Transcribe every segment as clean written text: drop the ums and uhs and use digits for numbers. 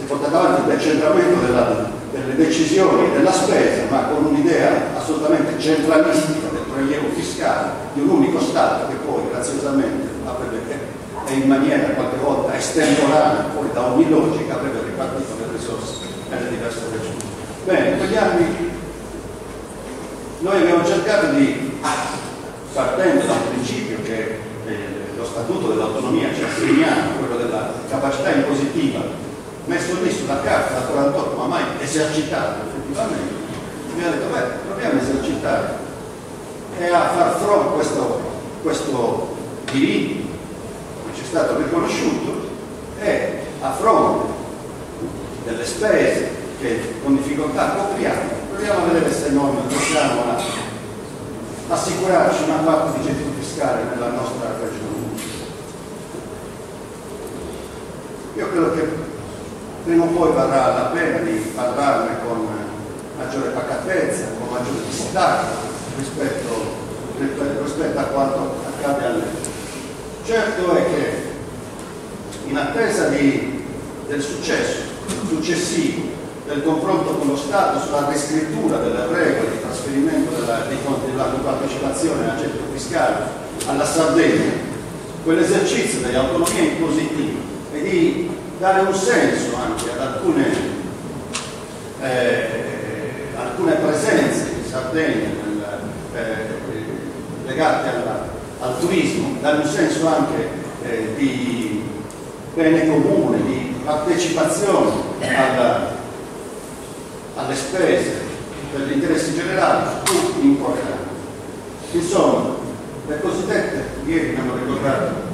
si è portato avanti il decentramento delle decisioni e della spesa, ma con un'idea assolutamente centralistica del prelievo fiscale di un unico Stato che poi graziosamente avrebbe, e in maniera qualche volta estemporanea, poi da ogni logica, avrebbe ripartito le risorse nelle diverse regioni. Bene, in quegli anni noi abbiamo cercato di, partendo dal principio che lo Statuto dell'autonomia ci assegna, quello della capacità impositiva, messo lì sulla carta da 48, ma mai esercitato effettivamente, abbiamo detto, beh, proviamo a esercitare e a far fronte a questo diritto che ci è stato riconosciuto, e a fronte delle spese che con difficoltà copriamo, proviamo a vedere se noi riusciamo a assicurarci una parte di gettito fiscale nella nostra regione. Io credo che prima o poi varrà la pena di parlarne con maggiore pacatezza, con maggiore distacco rispetto a quanto accade all'estero. Certo è che in attesa del successo successivo del confronto con lo Stato sulla riscrittura delle regole di trasferimento della partecipazione al gettito fiscale alla Sardegna, quell'esercizio dell'autonomia impositiva e di dare un senso anche ad alcune presenze in Sardegna legate al turismo, dare un senso anche di bene comune, di partecipazione alle spese per gli interessi generali, fu importante. Insomma, le cosiddette, ieri mi hanno ricordato,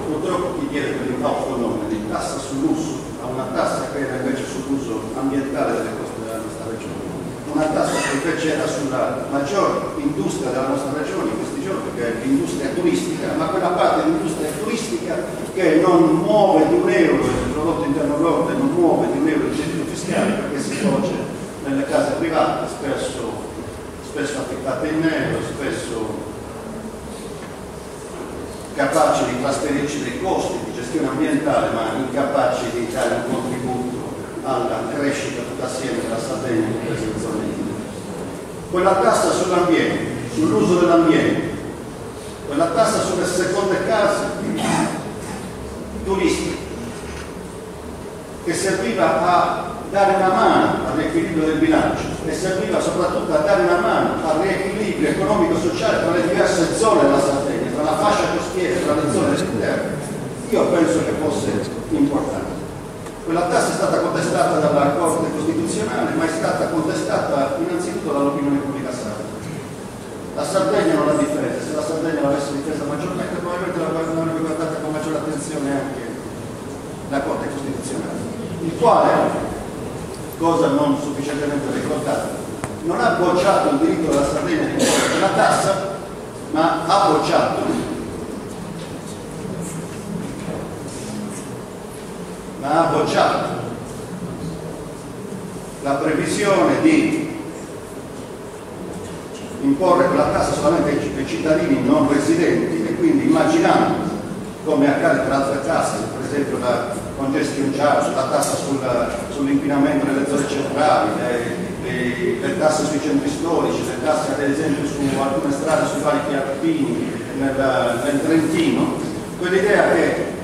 purtroppo chi chiede per il nome di tassa sull'uso a una tassa che era invece sull'uso ambientale delle coste della nostra regione, una tassa che invece era sulla maggior industria della nostra regione in questi giorni, che è l'industria turistica, ma quella parte dell'industria turistica che non muove di un euro il prodotto interno lordo e non muove di un euro il gettito fiscale, perché si svolge nelle case private, spesso affittate in nero, spesso capaci di trasferirci dei costi di gestione ambientale, ma incapaci di dare un contributo alla crescita tutta assieme della Sardegna in queste zone. Quella tassa sull'ambiente, sull'uso dell'ambiente, quella tassa sulle seconde case turistiche, che serviva a dare una mano al riequilibrio del bilancio e serviva soprattutto a dare una mano al riequilibrio economico-sociale tra le diverse zone della Sardegna, tra la fascia costiera, tra le zone esterne. Io penso che fosse importante. Quella tassa è stata contestata dalla Corte Costituzionale, ma è stata contestata innanzitutto dall'opinione pubblica sarda. La Sardegna non l'ha difesa, se la Sardegna l'avesse difesa maggiormente probabilmente l'avrebbe guardata con maggiore attenzione anche la Corte Costituzionale, il quale, cosa non sufficientemente ricordata, non ha bocciato il diritto della Sardegna di imporre la tassa, ma ha bocciato la previsione di imporre quella tassa solamente ai cittadini non residenti, e quindi immaginando, come accade per altre tasse, per esempio la congestion charge, la tassa sull'inquinamento nelle zone centrali, le tasse sui centri storici, le tasse ad esempio su alcune strade, sui valichi alpini nel Trentino, quell'idea che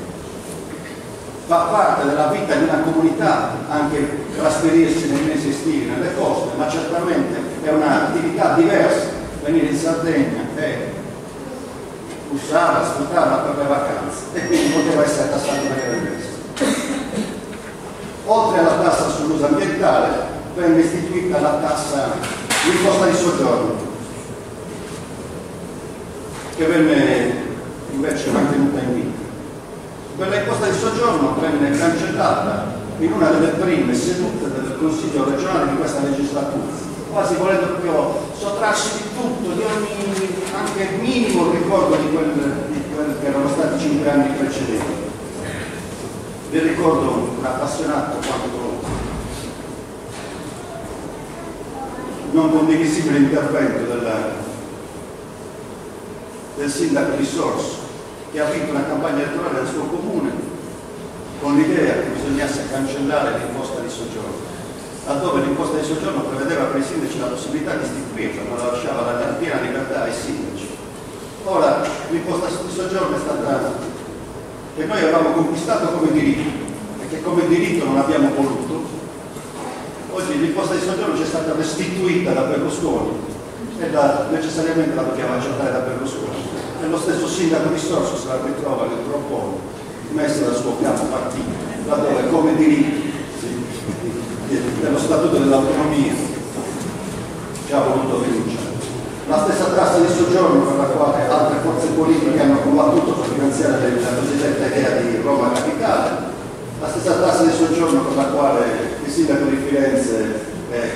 fa parte della vita di una comunità anche trasferirsi nei mesi estivi nelle coste, ma certamente è un'attività diversa venire in Sardegna e usarla, sfruttarla per le vacanze, e quindi poteva essere tassato in maniera diversa. Oltre alla tassa sull'uso ambientale venne istituita la tassa, l'imposta di soggiorno, che venne invece mantenuta in vita. Quella imposta di soggiorno venne cancellata in una delle prime sedute del Consiglio regionale di questa legislatura, quasi volendo proprio sottrarsi di tutto, di ogni anche minimo ricordo di quelli che erano stati 5 anni precedenti. Vi ricordo un appassionato quanto non condivisibile intervento del sindaco di Sorso, che ha vinto una campagna elettorale nel suo comune con l'idea che bisognasse cancellare l'imposta di soggiorno, laddove l'imposta di soggiorno prevedeva per i sindaci la possibilità di istituirla, ma la lasciava la piena libertà ai sindaci. Ora l'imposta di soggiorno è stata che noi avevamo conquistato come diritto e che come diritto non abbiamo voluto. Oggi l'imposta di soggiorno ci è stata restituita da Berlusconi e necessariamente la dobbiamo accettare da Berlusconi. E lo stesso sindaco di Sorso se la ritrova nel propone messa dal suo capo partito, laddove come diritto dello statuto dell'autonomia ci ha voluto rinunciare. La stessa tassa di soggiorno per la quale altre forze politiche hanno combattuto per finanziare la cosiddetta idea di Roma Capitale, la stessa tassa di soggiorno per la quale il sindaco di Firenze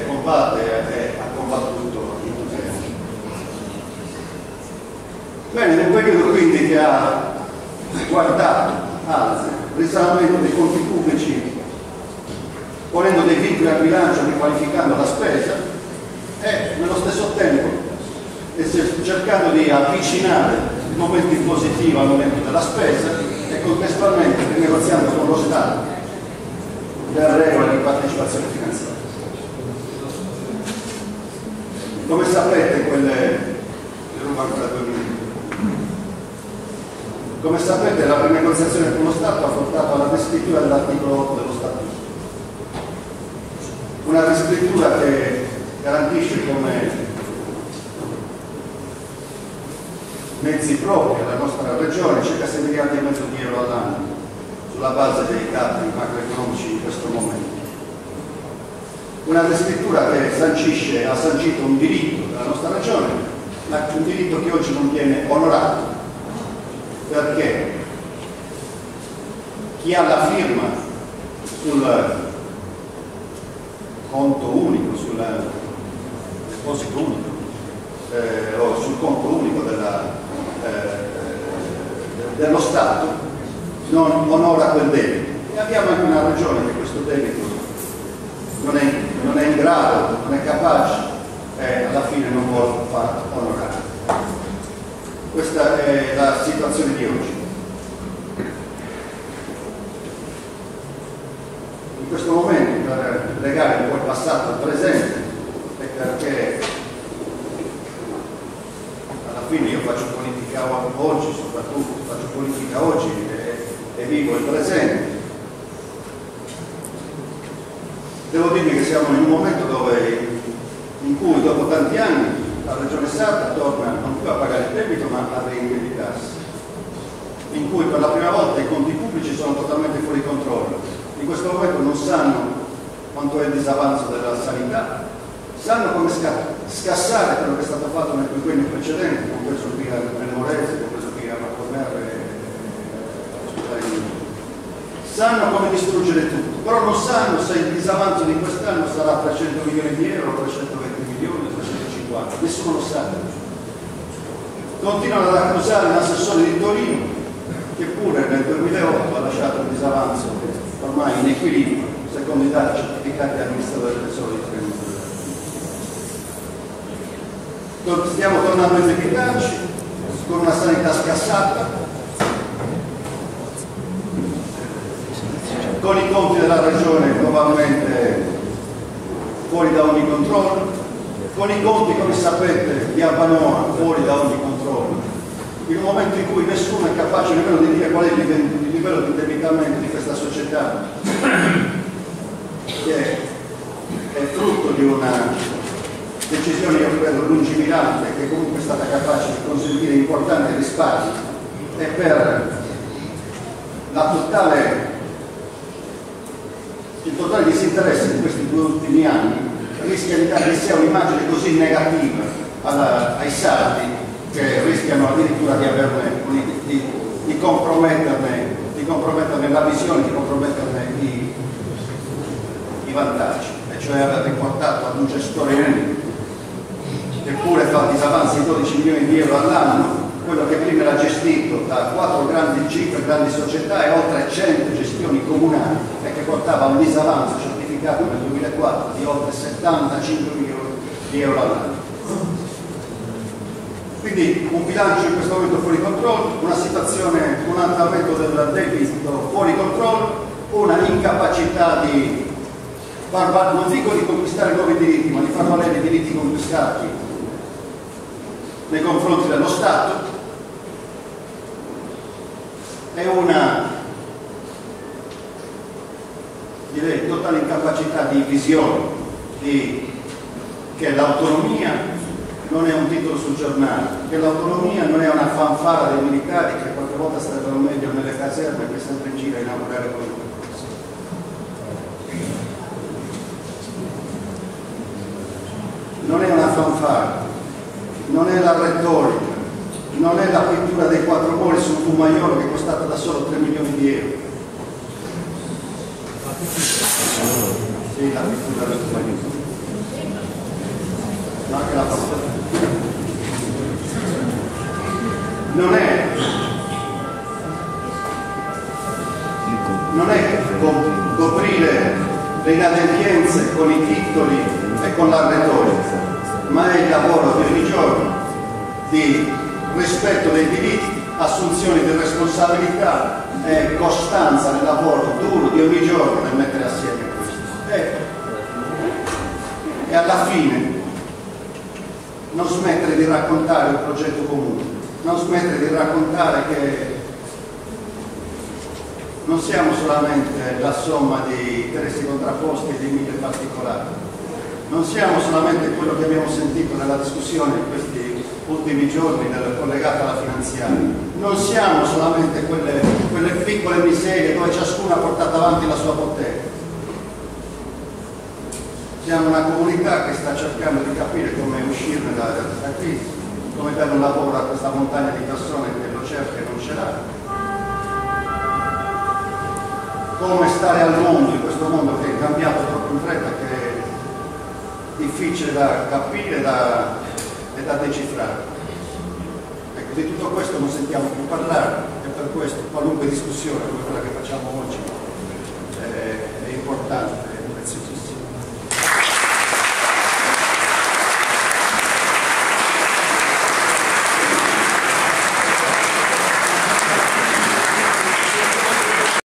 combatte e ha combattuto in tutti gli anni. Bene, nel periodo quindi che ha guardato al risanamento dei conti pubblici, ponendo dei vincoli al bilancio, riqualificando la spesa e nello stesso tempo cercando di avvicinare il momento impositivo al momento della spesa e contestualmente rinegoziando con lo Stato le regole di partecipazione finanziaria. Come sapete, come sapete, la rinegoziazione con lo Stato ha portato alla riscrittura dell'articolo 8 dello Statuto. Una riscrittura che garantisce come mezzi propri alla nostra regione circa 6 miliardi e mezzo di euro all'anno, sulla base dei dati macroeconomici in questo momento. Una riscrittura che ha sancito un diritto della nostra regione, ma un diritto che oggi non viene onorato, perché chi ha la firma sul conto unico, sul deposito unico o sul conto unico dello Stato non onora quel debito. E abbiamo anche una ragione che questo debito non è in grado, non è capace e alla fine non vuole far onorare. Questa è la situazione di oggi. In questo momento, per legare un po' il passato al presente, e perché alla fine io faccio politica oggi, soprattutto faccio politica oggi e vivo il presente, devo dirvi che siamo in un momento in cui dopo tanti anni la Regione Sarda torna non più a pagare il debito ma a reindebitarsi, in cui per la prima volta i conti pubblici sono totalmente fuori controllo. In questo momento non sanno quanto è il disavanzo della sanità, sanno come scassare quello che è stato fatto nel quinquennio precedente, compreso qui nel Morese, compreso qui a Marcomer sanno come distruggere tutto, però non sanno se il disavanzo di quest'anno sarà 300 milioni di euro, 320 milioni, 350, nessuno lo sa. Continuano ad accusare l'assessore di Torino, che pure nel 2008 ha lasciato il disavanzo ormai in equilibrio, secondo i dati certificati dal Ministero del Tesoro di Trento. Stiamo tornando a indebitarci con una sanità scassata, con i conti della regione probabilmente fuori da ogni controllo, con i conti, come sapete, di Abbanoa fuori da ogni controllo, in un momento in cui nessuno è capace nemmeno di dire qual è il livello di indebitamento di questa società, che è frutto di una decisione, io credo, lungimirante, che comunque è stata capace di consentire importanti risparmi e per il totale disinteresse di questi 2 ultimi anni rischia di dare sia un'immagine così negativa ai sardi che rischiano addirittura di comprometterne la visione, di comprometterne i vantaggi, e cioè aver riportato ad un gestore che pure fa disavanzi di 12 milioni di euro all'anno quello che prima era gestito da 5 grandi società e oltre 100 gestioni comunali, e che portava a un disavanzo certificato nel 2004 di oltre 75 milioni di euro all'anno. Quindi un bilancio in questo momento fuori controllo, una situazione, un andamento del debito fuori controllo, una incapacità di non dico di conquistare nuovi diritti, ma di far valere i diritti conquistati nei confronti dello Stato, è una, direi, totale incapacità di visione, che l'autonomia non è un titolo sul giornale, che l'autonomia non è una fanfara dei militari che qualche volta starebbero meglio nelle caserme che sempre in giro a inaugurare qualcosa. Non è una fanfara, non è la retorica, non è la pittura dei quattro mori su un fumaiolo che è costata da solo 3 milioni di euro. Sì, la pittura del fumaiolo. Ma anche la fanfara. Non è coprire le inadempienze con i titoli e con la retorica, ma è il lavoro di ogni giorno, di rispetto dei diritti, assunzione di responsabilità e costanza nel lavoro duro di ogni giorno nel mettere assieme questo. E alla fine non smettere di raccontare un progetto comune, non smettere di raccontare che non siamo solamente la somma di interessi contrapposti e di mille particolari. Non siamo solamente quello che abbiamo sentito nella discussione in questi ultimi giorni collegata alla finanziaria, non siamo solamente quelle piccole miserie dove ciascuno ha portato avanti la sua bottega. Siamo una comunità che sta cercando di capire come uscirne da questa crisi, come dare un lavoro a questa montagna di persone che lo cerca e non ce l'ha. Come stare al mondo, in questo mondo che è cambiato troppo in fretta, che è difficile da capire e da decifrare. Ecco, di tutto questo non sentiamo più parlare e per questo qualunque discussione come quella che facciamo oggi